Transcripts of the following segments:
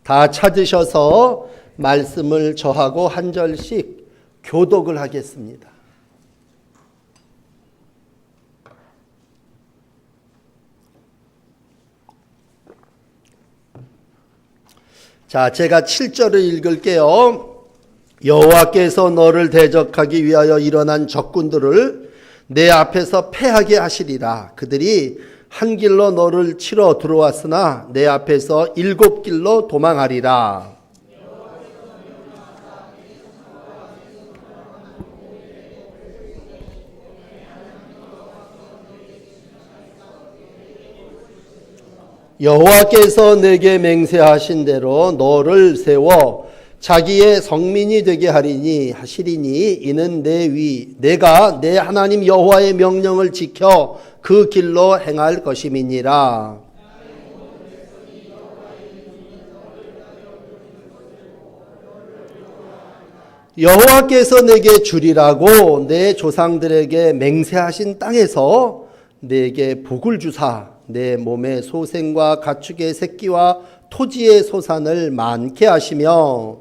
다 찾으셔서 말씀을 저하고 한 절씩 교독을 하겠습니다. 자, 제가 7절을 읽을게요. 여호와께서 너를 대적하기 위하여 일어난 적군들을 내 앞에서 패하게 하시리라. 그들이 한 길로 너를 치러 들어왔으나 내 앞에서 7길로 도망하리라. 여호와께서 내게 맹세하신 대로 너를 세워 자기의 성민이 되게 하시리니 이는 내가 내 하나님 여호와의 명령을 지켜 그 길로 행할 것임이니라. 여호와께서 내게 주리라고 내 조상들에게 맹세하신 땅에서 내게 복을 주사 내 몸의 소생과 가축의 새끼와 토지의 소산을 많게 하시며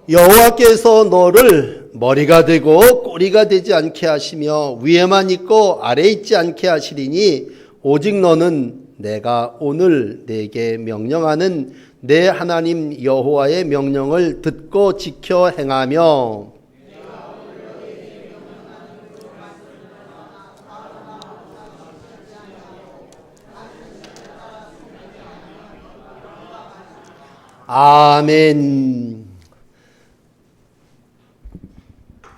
여호와께서 너를 머리가 되고 꼬리가 되지 않게 하시며 위에만 있고 아래에 있지 않게 하시리니 오직 너는 내가 오늘 내게 명령하는 내 하나님 여호와의 명령을 듣고 지켜 행하며 아멘.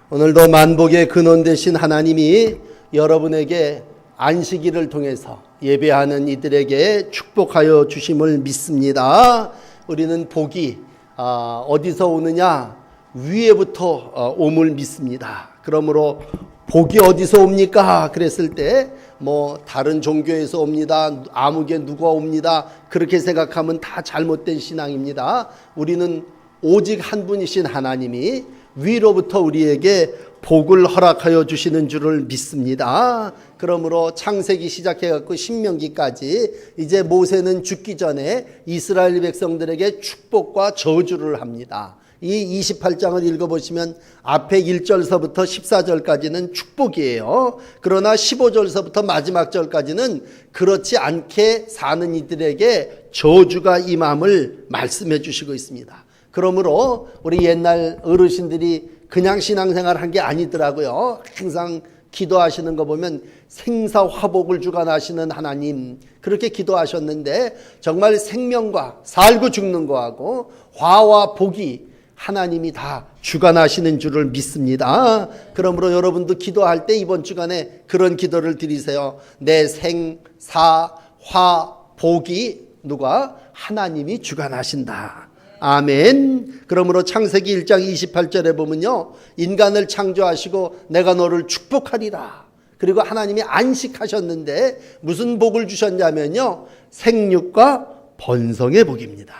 오늘도 만복의 근원 되신 하나님이 여러분에게 안식일을 통해서 예배하는 이들에게 축복하여 주심을 믿습니다. 우리는 복이 어디서 오느냐? 위에부터 옴을 믿습니다. 그러므로 복이 어디서 옵니까? 그랬을 때 다른 종교에서 옵니다. 아무개 누가 옵니다. 그렇게 생각하면 다 잘못된 신앙입니다. 우리는 오직 한 분이신 하나님이 위로부터 우리에게 복을 허락하여 주시는 줄을 믿습니다. 그러므로 창세기 시작해갖고 신명기까지 이제 모세는 죽기 전에 이스라엘 백성들에게 축복과 저주를 합니다. 이 28장을 읽어보시면 앞에 1절서부터 14절까지는 축복이에요. 그러나 15절서부터 마지막 절까지는 그렇지 않게 사는 이들에게 저주가 임함을 말씀해 주시고 있습니다. 그러므로 우리 옛날 어르신들이 그냥 신앙생활 한 게 아니더라고요. 항상 기도하시는 거 보면 생사화복을 주관하시는 하나님, 그렇게 기도하셨는데 정말 생명과 살고 죽는 거하고 화와 복이 하나님이 다 주관하시는 줄을 믿습니다. 그러므로 여러분도 기도할 때 이번 주간에 그런 기도를 드리세요. 내 생, 사, 화, 복이 누가? 하나님이 주관하신다. 아멘. 그러므로 창세기 1장 28절에 보면요, 인간을 창조하시고 내가 너를 축복하리라. 그리고 하나님이 안식하셨는데 무슨 복을 주셨냐면요, 생육과 번성의 복입니다.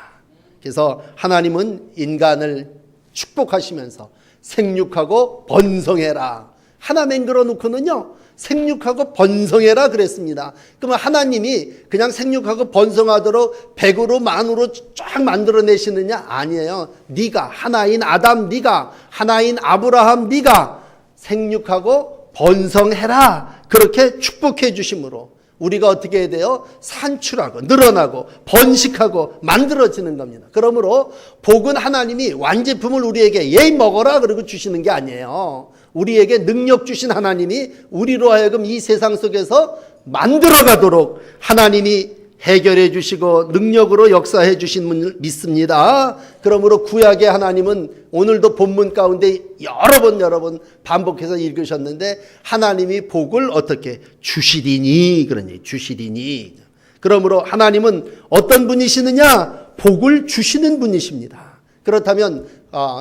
그래서 하나님은 인간을 축복하시면서 생육하고 번성해라. 하나 맹글어 놓고는요, 생육하고 번성해라 그랬습니다. 그러면 하나님이 그냥 생육하고 번성하도록 100으로 만으로 쫙 만들어내시느냐? 아니에요. 네가 하나인 아담, 네가 하나인 아브라함, 네가 생육하고 번성해라. 그렇게 축복해 주심으로 우리가 어떻게 해야 돼요? 산출하고 늘어나고 번식하고 만들어지는 겁니다. 그러므로 복은 하나님이 완제품을 우리에게 예이 먹어라 그러고 주시는 게 아니에요. 우리에게 능력 주신 하나님이 우리로 하여금 이 세상 속에서 만들어가도록 하나님이 해결해 주시고 능력으로 역사해 주신 분을 믿습니다. 그러므로 구약의 하나님은 오늘도 본문 가운데 여러 번 반복해서 읽으셨는데 하나님이 복을 어떻게 주시리니, 그러니 주시리니. 그러므로 하나님은 어떤 분이시느냐? 복을 주시는 분이십니다. 그렇다면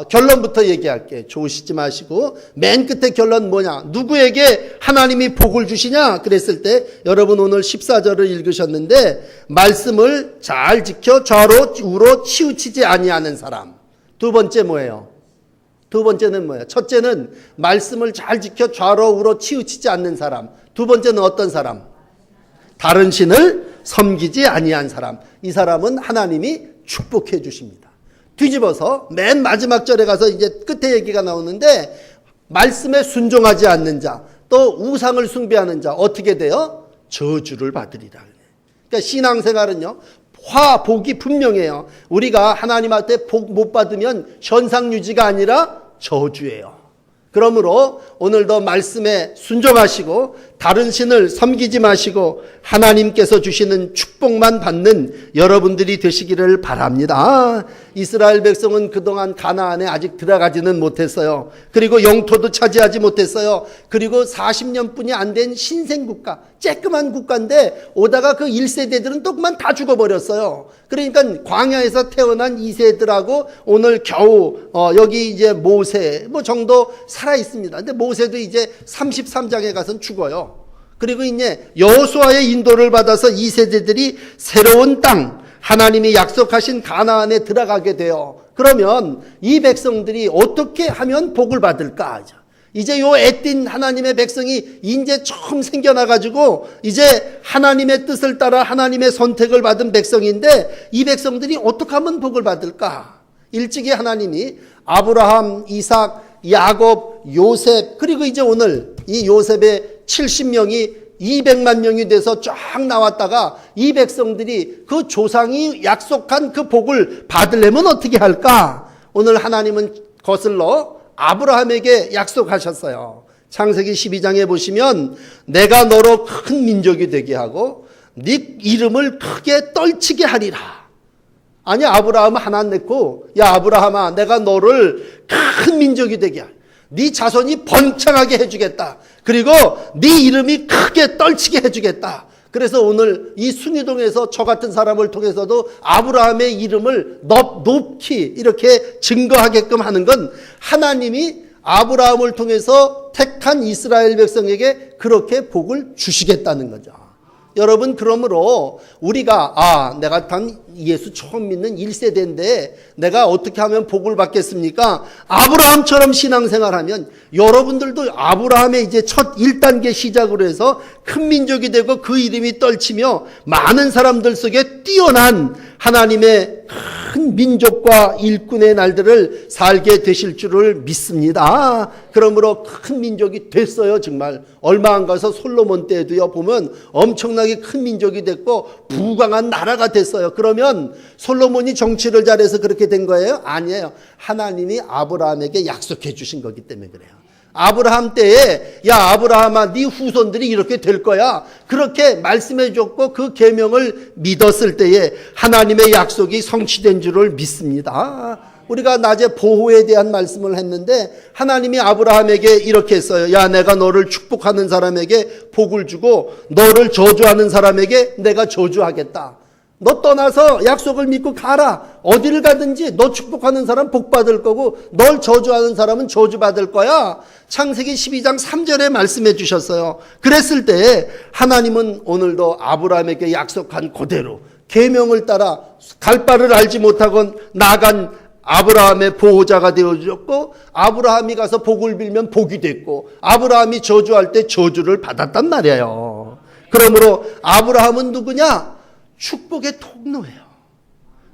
결론부터 얘기할게. 좋으시지 마시고 맨 끝에 결론 뭐냐? 누구에게 하나님이 복을 주시냐? 그랬을 때 여러분 오늘 14절을 읽으셨는데 말씀을 잘 지켜 좌로 우로 치우치지 아니하는 사람. 두 번째 뭐예요? 두 번째는 뭐예요? 첫째는 말씀을 잘 지켜 좌로 우로 치우치지 않는 사람. 두 번째는 어떤 사람? 다른 신을 섬기지 아니한 사람. 이 사람은 하나님이 축복해 주십니다. 뒤집어서 맨 마지막 절에 가서 이제 끝에 얘기가 나오는데 말씀에 순종하지 않는 자, 또 우상을 숭배하는 자 어떻게 돼요? 저주를 받으리라. 그러니까 신앙생활은요. 복이 분명해요. 우리가 하나님한테 복 못 받으면 현상 유지가 아니라 저주예요. 그러므로 오늘도 말씀에 순종하시고 다른 신을 섬기지 마시고 하나님께서 주시는 축복만 받는 여러분들이 되시기를 바랍니다. 이스라엘 백성은 그동안 가나안에 아직 들어가지는 못했어요. 그리고 영토도 차지하지 못했어요. 그리고 40년뿐이 안 된 신생국가, 쬐끄만 국가인데 오다가 그 1세대들은 또 그만 다 죽어버렸어요. 그러니까 광야에서 태어난 2세들하고 오늘 겨우 여기 이제 모세 정도 살아 있습니다. 근데 모세도 이제 33장에 가서는 죽어요. 그리고 이제 여호수아의 인도를 받아서 2세대들이 새로운 땅, 하나님이 약속하신 가나안에 들어가게 돼요. 그러면 이 백성들이 어떻게 하면 복을 받을까? 이제 요 애띤 하나님의 백성이 이제 처음 생겨나가지고 이제 하나님의 뜻을 따라 하나님의 선택을 받은 백성인데 이 백성들이 어떻게 하면 복을 받을까? 일찍이 하나님이 아브라함, 이삭, 야곱, 요셉, 그리고 이제 오늘 이 요셉의 70명이 200만 명이 돼서 쫙 나왔다가 이 백성들이 그 조상이 약속한 그 복을 받으려면 어떻게 할까? 오늘 하나님은 거슬러 아브라함에게 약속하셨어요. 창세기 12장에 보시면 내가 너로 큰 민족이 되게 하고 네 이름을 크게 떨치게 하리라. 아니 아브라함 하나 냈고 야 아브라함아 내가 너를 큰 민족이 되게 하리라. 네 자손이 번창하게 해주겠다. 그리고 네 이름이 크게 떨치게 해주겠다. 그래서 오늘 이 순이동에서 저 같은 사람을 통해서도 아브라함의 이름을 높이 이렇게 증거하게끔 하는 건 하나님이 아브라함을 통해서 택한 이스라엘 백성에게 그렇게 복을 주시겠다는 거죠. 여러분 그러므로 우리가 내가 단 예수 처음 믿는 1세대인데 내가 어떻게 하면 복을 받겠습니까? 아브라함처럼 신앙생활하면 여러분들도 아브라함의 이제 첫 1단계 시작으로 해서 큰 민족이 되고 그 이름이 떨치며 많은 사람들 속에 뛰어난 하나님의 큰 민족과 일꾼의 날들을 살게 되실 줄을 믿습니다. 그러므로 큰 민족이 됐어요. 정말 얼마 안 가서 솔로몬 때도요 보면 엄청나게 큰 민족이 됐고 부강한 나라가 됐어요. 그러면 솔로몬이 정치를 잘해서 그렇게 된 거예요? 아니에요. 하나님이 아브라함에게 약속해 주신 거기 때문에 그래요. 아브라함 때에 야 아브라함아 네 후손들이 이렇게 될 거야. 그렇게 말씀해 줬고 그 계명을 믿었을 때에 하나님의 약속이 성취된 줄을 믿습니다. 우리가 낮에 보호에 대한 말씀을 했는데 하나님이 아브라함에게 이렇게 했어요. 야 내가 너를 축복하는 사람에게 복을 주고 너를 저주하는 사람에게 내가 저주하겠다. 너 떠나서 약속을 믿고 가라. 어디를 가든지 너 축복하는 사람 복 받을 거고 널 저주하는 사람은 저주 받을 거야. 창세기 12장 3절에 말씀해 주셨어요. 그랬을 때 하나님은 오늘도 아브라함에게 약속한 그대로 계명을 따라 갈 바를 알지 못하고 나간 아브라함의 보호자가 되어주셨고 아브라함이 가서 복을 빌면 복이 됐고 아브라함이 저주할 때 저주를 받았단 말이에요. 그러므로 아브라함은 누구냐? 축복의 통로예요.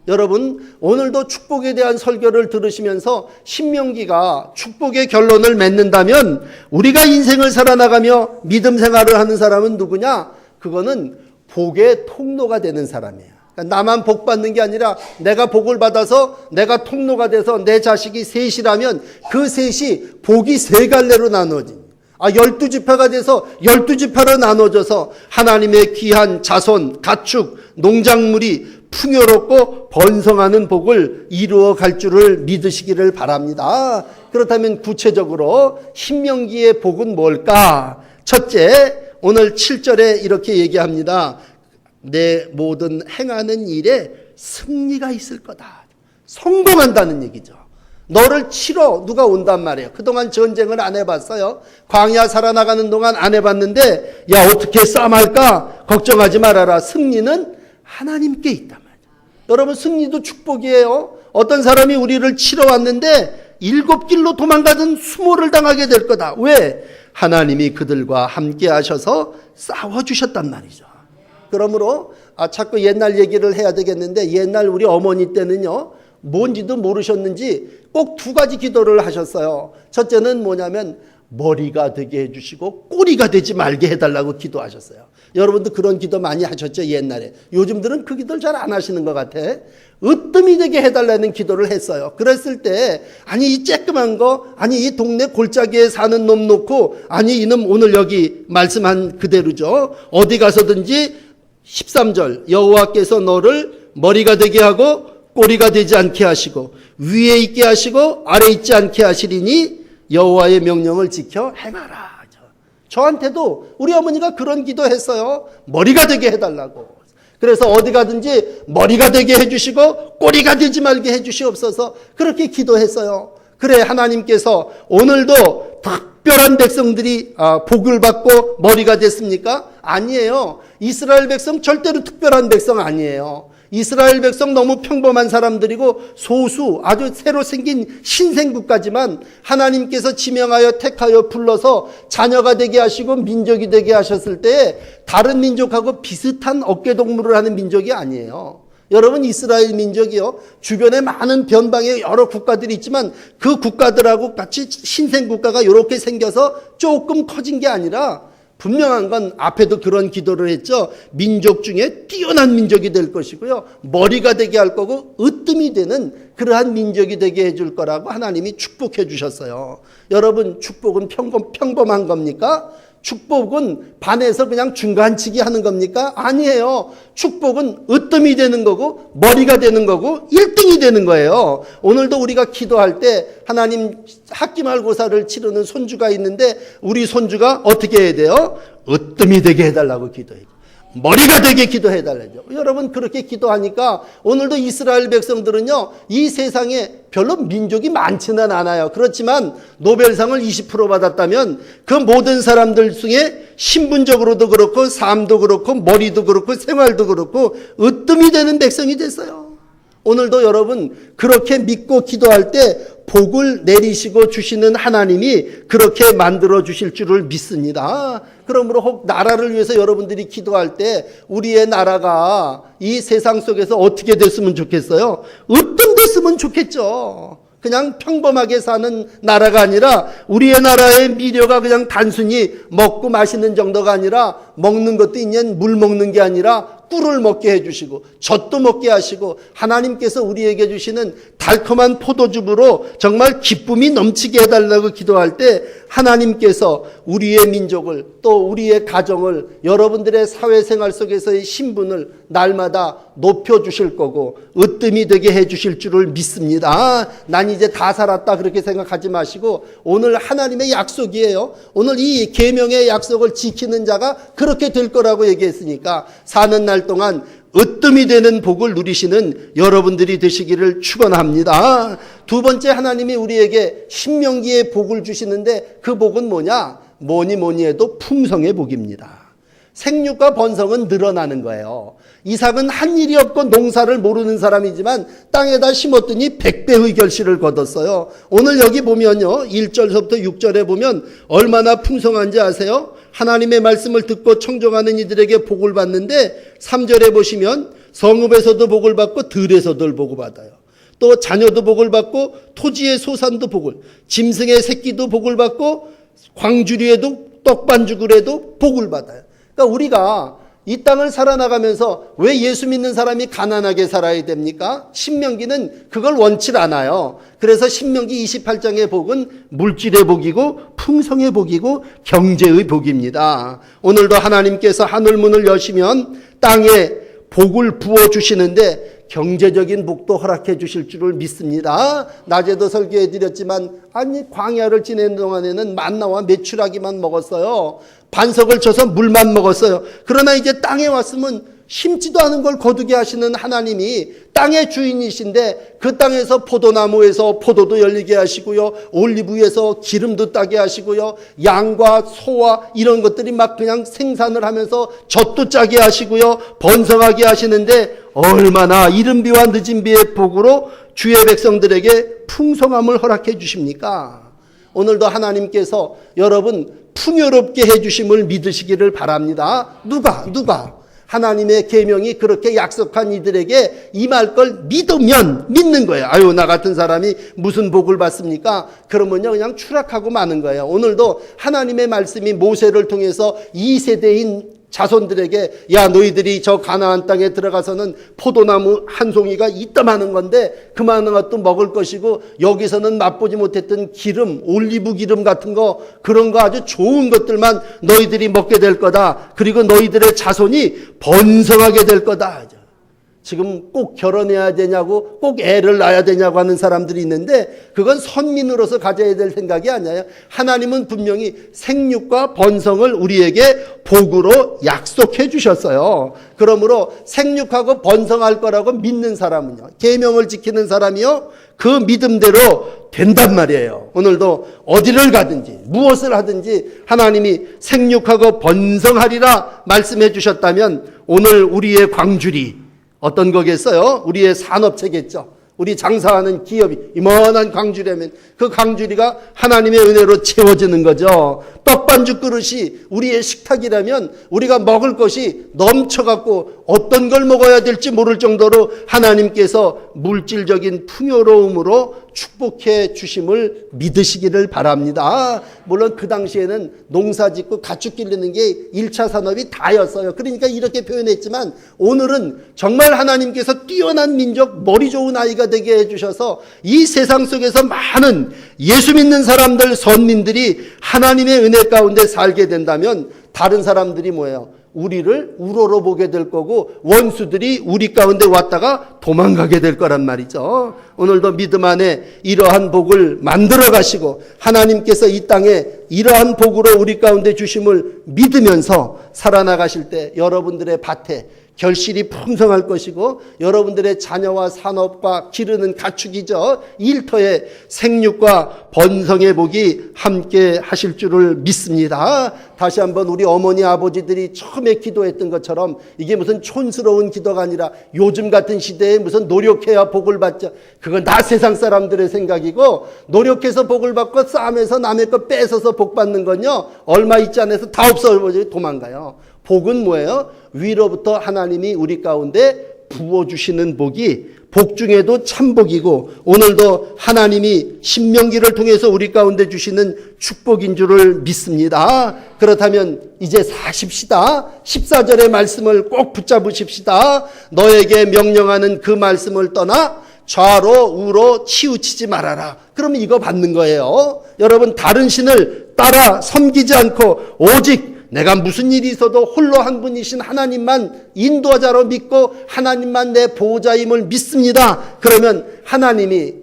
여러분 오늘도 축복에 대한 설교를 들으시면서 신명기가 축복의 결론을 맺는다면 우리가 인생을 살아나가며 믿음 생활을 하는 사람은 누구냐? 그거는 복의 통로가 되는 사람이에요. 그러니까 나만 복 받는 게 아니라 내가 복을 받아서 내가 통로가 돼서 내 자식이 셋이라면 그 셋이 복이 세 갈래로 나눠진 12지파가 돼서 12지파로 나눠져서 하나님의 귀한 자손, 가축, 농작물이 풍요롭고 번성하는 복을 이루어 갈 줄을 믿으시기를 바랍니다. 그렇다면 구체적으로 신명기의 복은 뭘까? 첫째, 오늘 7절에 이렇게 얘기합니다. 내 모든 행하는 일에 승리가 있을 거다. 성공한다는 얘기죠. 너를 치러 누가 온단 말이에요. 그동안 전쟁을 안 해봤어요. 광야 살아나가는 동안 안 해봤는데 야 어떻게 싸움할까? 걱정하지 말아라. 승리는 하나님께 있단 말이에요. 여러분 승리도 축복이에요. 어떤 사람이 우리를 치러 왔는데 7길로 도망가든 수모를 당하게 될 거다. 왜? 하나님이 그들과 함께 하셔서 싸워주셨단 말이죠. 그러므로 자꾸 옛날 얘기를 해야 되겠는데 옛날 우리 어머니 때는요. 뭔지도 모르셨는지 꼭 2가지 기도를 하셨어요. 첫째는 뭐냐면 머리가 되게 해주시고 꼬리가 되지 말게 해달라고 기도하셨어요. 여러분도 그런 기도 많이 하셨죠 옛날에. 요즘들은 그 기도를 잘 안 하시는 것 같아. 으뜸이 되게 해달라는 기도를 했어요. 그랬을 때 아니 이 쬐끄만 거 아니 이 동네 골짜기에 사는 놈 놓고 아니 이놈 오늘 여기 말씀한 그대로죠. 어디 가서든지 13절 여호와께서 너를 머리가 되게 하고 꼬리가 되지 않게 하시고 위에 있게 하시고 아래 있지 않게 하시리니 여호와의 명령을 지켜 행하라. 저한테도 우리 어머니가 그런 기도했어요. 머리가 되게 해달라고. 그래서 어디 가든지 머리가 되게 해주시고 꼬리가 되지 말게 해주시옵소서 그렇게 기도했어요. 그래 하나님께서 오늘도 특별한 백성들이 복을 받고 머리가 됐습니까? 아니에요. 이스라엘 백성 절대로 특별한 백성 아니에요. 이스라엘 백성 너무 평범한 사람들이고 소수 아주 새로 생긴 신생국가지만 하나님께서 지명하여 택하여 불러서 자녀가 되게 하시고 민족이 되게 하셨을 때 다른 민족하고 비슷한 어깨동무를 하는 민족이 아니에요. 여러분 이스라엘 민족이요. 주변에 많은 변방의 여러 국가들이 있지만 그 국가들하고 같이 신생국가가 이렇게 생겨서 조금 커진 게 아니라 분명한 건 앞에도 그런 기도를 했죠. 민족 중에 뛰어난 민족이 될 것이고요. 머리가 되게 할 거고 으뜸이 되는 그러한 민족이 되게 해줄 거라고 하나님이 축복해 주셨어요. 여러분 축복은 평범한 겁니까? 축복은 반에서 그냥 중간치기 하는 겁니까? 아니에요. 축복은 으뜸이 되는 거고 머리가 되는 거고 1등이 되는 거예요. 오늘도 우리가 기도할 때 하나님 학기말고사를 치르는 손주가 있는데 우리 손주가 어떻게 해야 돼요? 으뜸이 되게 해달라고 기도해요. 머리가 되게 기도해달라죠. 여러분 그렇게 기도하니까 오늘도 이스라엘 백성들은요 이 세상에 별로 민족이 많지는 않아요. 그렇지만 노벨상을 20% 받았다면 그 모든 사람들 중에 신분적으로도 그렇고 삶도 그렇고 머리도 그렇고 생활도 그렇고 으뜸이 되는 백성이 됐어요. 오늘도 여러분 그렇게 믿고 기도할 때 복을 내리시고 주시는 하나님이 그렇게 만들어 주실 줄을 믿습니다. 그러므로 혹 나라를 위해서 여러분들이 기도할 때 우리의 나라가 이 세상 속에서 어떻게 됐으면 좋겠어요? 으뜸 됐으면 좋겠죠. 그냥 평범하게 사는 나라가 아니라 우리의 나라의 미래가 그냥 단순히 먹고 마시는 정도가 아니라 먹는 것도 있는 물 먹는 게 아니라 꿀을 먹게 해주시고 젖도 먹게 하시고 하나님께서 우리에게 주시는 달콤한 포도즙으로 정말 기쁨이 넘치게 해달라고 기도할 때 하나님께서 우리의 민족을 또 우리의 가정을 여러분들의 사회생활 속에서의 신분을 날마다 높여주실 거고 으뜸이 되게 해주실 줄을 믿습니다. 난 이제 다 살았다 그렇게 생각하지 마시고 오늘 하나님의 약속이에요. 오늘 이 계명의 약속을 지키는 자가 그렇게 될 거라고 얘기했으니까 사는 날 동안 으뜸이 되는 복을 누리시는 여러분들이 되시기를 축원합니다. 두 번째 하나님이 우리에게 신명기의 복을 주시는데 그 복은 뭐냐? 뭐니 해도 풍성의 복입니다. 생육과 번성은 늘어나는 거예요. 이삭은 한 일이 없고 농사를 모르는 사람이지만 땅에다 심었더니 100배의 결실을 거뒀어요. 오늘 여기 보면요 1절부터 6절에 보면 얼마나 풍성한지 아세요? 하나님의 말씀을 듣고 청종하는 이들에게 복을 받는데 3절에 보시면 성읍에서도 복을 받고 들에서도 복을 받아요. 또 자녀도 복을 받고 토지의 소산도 복을, 짐승의 새끼도 복을 받고 광주리에도 떡반죽을에도 복을 받아요. 그러니까 우리가 이 땅을 살아나가면서 왜 예수 믿는 사람이 가난하게 살아야 됩니까? 신명기는 그걸 원치 않아요. 그래서 신명기 28장의 복은 물질의 복이고 풍성의 복이고 경제의 복입니다. 오늘도 하나님께서 하늘문을 여시면 땅에 복을 부어주시는데 경제적인 복도 허락해 주실 줄을 믿습니다. 낮에도 설교해 드렸지만 아니 광야를 지내는 동안에는 만나와 메추라기만 먹었어요. 반석을 쳐서 물만 먹었어요. 그러나 이제 땅에 왔으면 심지도 않은 걸 거두게 하시는 하나님이 땅의 주인이신데 그 땅에서 포도나무에서 포도도 열리게 하시고요, 올리브에서 기름도 따게 하시고요, 양과 소와 이런 것들이 막 그냥 생산을 하면서 젖도 짜게 하시고요, 번성하게 하시는데 얼마나 이른 비와 늦은 비의 복으로 주의 백성들에게 풍성함을 허락해 주십니까? 오늘도 하나님께서 여러분 풍요롭게 해주심을 믿으시기를 바랍니다. 누가 하나님의 계명이 그렇게 약속한 이들에게 임할 걸 믿으면 믿는 거예요. 아유, 나 같은 사람이 무슨 복을 받습니까? 그러면요 그냥 추락하고 마는 거예요. 오늘도 하나님의 말씀이 모세를 통해서 2세대인 자손들에게 야, 너희들이 저 가나안 땅에 들어가서는 포도나무 한 송이가 이따마는 건데 그만한 것도 먹을 것이고 여기서는 맛보지 못했던 기름, 올리브 기름 같은 거, 그런 거 아주 좋은 것들만 너희들이 먹게 될 거다. 그리고 너희들의 자손이 번성하게 될 거다. 지금 꼭 결혼해야 되냐고, 꼭 애를 낳아야 되냐고 하는 사람들이 있는데 그건 선민으로서 가져야 될 생각이 아니에요. 하나님은 분명히 생육과 번성을 우리에게 복으로 약속해 주셨어요. 그러므로 생육하고 번성할 거라고 믿는 사람은요, 계명을 지키는 사람이요, 그 믿음대로 된단 말이에요. 오늘도 어디를 가든지 무엇을 하든지 하나님이 생육하고 번성하리라 말씀해 주셨다면 오늘 우리의 광주리 어떤 거겠어요? 우리의 산업체겠죠. 우리 장사하는 기업이 이만한 광주리라면 그 광주리가 하나님의 은혜로 채워지는 거죠. 떡반죽 그릇이 우리의 식탁이라면 우리가 먹을 것이 넘쳐갖고 어떤 걸 먹어야 될지 모를 정도로 하나님께서 물질적인 풍요로움으로 축복해 주심을 믿으시기를 바랍니다. 물론 그 당시에는 농사 짓고 가축 기르는 게 1차 산업이 다였어요. 그러니까 이렇게 표현했지만 오늘은 정말 하나님께서 뛰어난 민족, 머리 좋은 아이가 되게 해주셔서 이 세상 속에서 많은 예수 믿는 사람들, 선민들이 하나님의 은혜 가운데 살게 된다면 다른 사람들이 뭐예요? 우리를 우러러 보게 될 거고 원수들이 우리 가운데 왔다가 도망가게 될 거란 말이죠. 오늘도 믿음 안에 이러한 복을 만들어 가시고 하나님께서 이 땅에 이러한 복으로 우리 가운데 주심을 믿으면서 살아나가실 때 여러분들의 밭에 결실이 풍성할 것이고 여러분들의 자녀와 산업과 기르는 가축이죠, 일터에 생육과 번성의 복이 함께 하실 줄을 믿습니다. 다시 한번 우리 어머니 아버지들이 처음에 기도했던 것처럼 이게 무슨 촌스러운 기도가 아니라 요즘 같은 시대에 무슨 노력해야 복을 받자, 그건 다 세상 사람들의 생각이고, 노력해서 복을 받고 싸움에서 남의 거 뺏어서 복 받는 건요 얼마 있지 않아서 다 없어버리고 도망가요. 복은 뭐예요? 위로부터 하나님이 우리 가운데 부어주시는 복이 복 중에도 참복이고 오늘도 하나님이 신명기를 통해서 우리 가운데 주시는 축복인 줄을 믿습니다. 그렇다면 이제 사십시다. 14절의 말씀을 꼭 붙잡으십시다. 너에게 명령하는 그 말씀을 떠나 좌로 우로 치우치지 말아라. 그러면 이거 받는 거예요. 여러분, 다른 신을 따라 섬기지 않고 오직 내가 무슨 일이 있어도 홀로 한 분이신 하나님만 인도자로 믿고 하나님만 내 보호자임을 믿습니다. 그러면 하나님이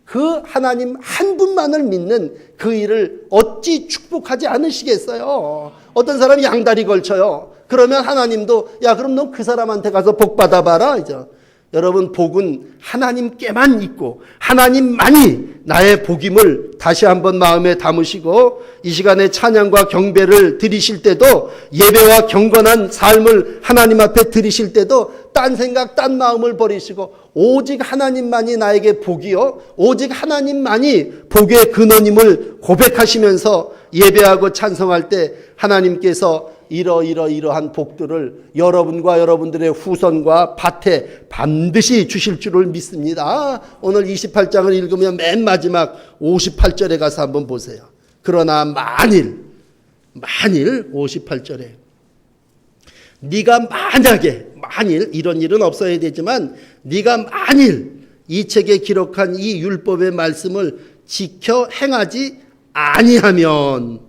그 하나님 한 분만을 믿는 그 일을 어찌 축복하지 않으시겠어요? 어떤 사람이 양다리 걸쳐요. 그러면 하나님도 야, 그럼 너 그 사람한테 가서 복 받아봐라 이죠. 여러분, 복은 하나님께만 있고 하나님만이 나의 복임을 다시 한번 마음에 담으시고 이 시간에 찬양과 경배를 드리실 때도 예배와 경건한 삶을 하나님 앞에 드리실 때도 딴 생각, 딴 마음을 버리시고 오직 하나님만이 나에게 복이요, 오직 하나님만이 복의 근원임을 고백하시면서 예배하고 찬송할 때 하나님께서 이러한 복들을 여러분과 여러분들의 후손과 밭에 반드시 주실 줄을 믿습니다. 오늘 28장을 읽으면 맨 마지막 58절에 가서 한번 보세요. 그러나 만일 58절에 네가 만일 이런 일은 없어야 되지만 네가 만일 이 책에 기록한 이 율법의 말씀을 지켜 행하지 아니하면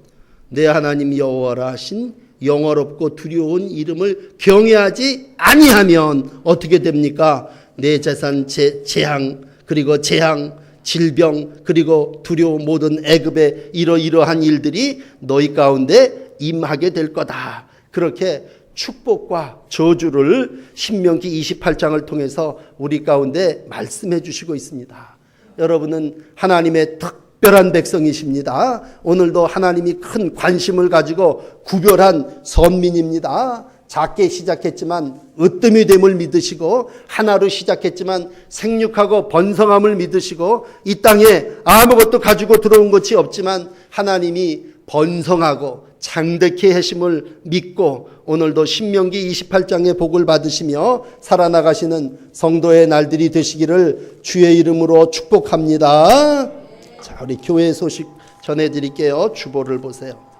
내 하나님 여호와라 하신 영어롭고 두려운 이름을 경외하지 아니하면 어떻게 됩니까? 내 재산 재앙, 그리고 재앙, 질병, 그리고 두려운 모든 애굽의 이러한 일들이 너희 가운데 임하게 될 거다. 그렇게 축복과 저주를 신명기 28장을 통해서 우리 가운데 말씀해 주시고 있습니다. 여러분은 하나님의 특별한 백성이십니다. 오늘도 하나님이 큰 관심을 가지고 구별한 선민입니다. 작게 시작했지만 으뜸이 됨을 믿으시고, 하나로 시작했지만 생육하고 번성함을 믿으시고, 이 땅에 아무것도 가지고 들어온 것이 없지만 하나님이 번성하고 장대케 하심을 믿고, 오늘도 신명기 28장의 복을 받으시며 살아나가시는 성도의 날들이 되시기를 주의 이름으로 축복합니다. 자, 우리 교회 소식 전해드릴게요. 주보를 보세요.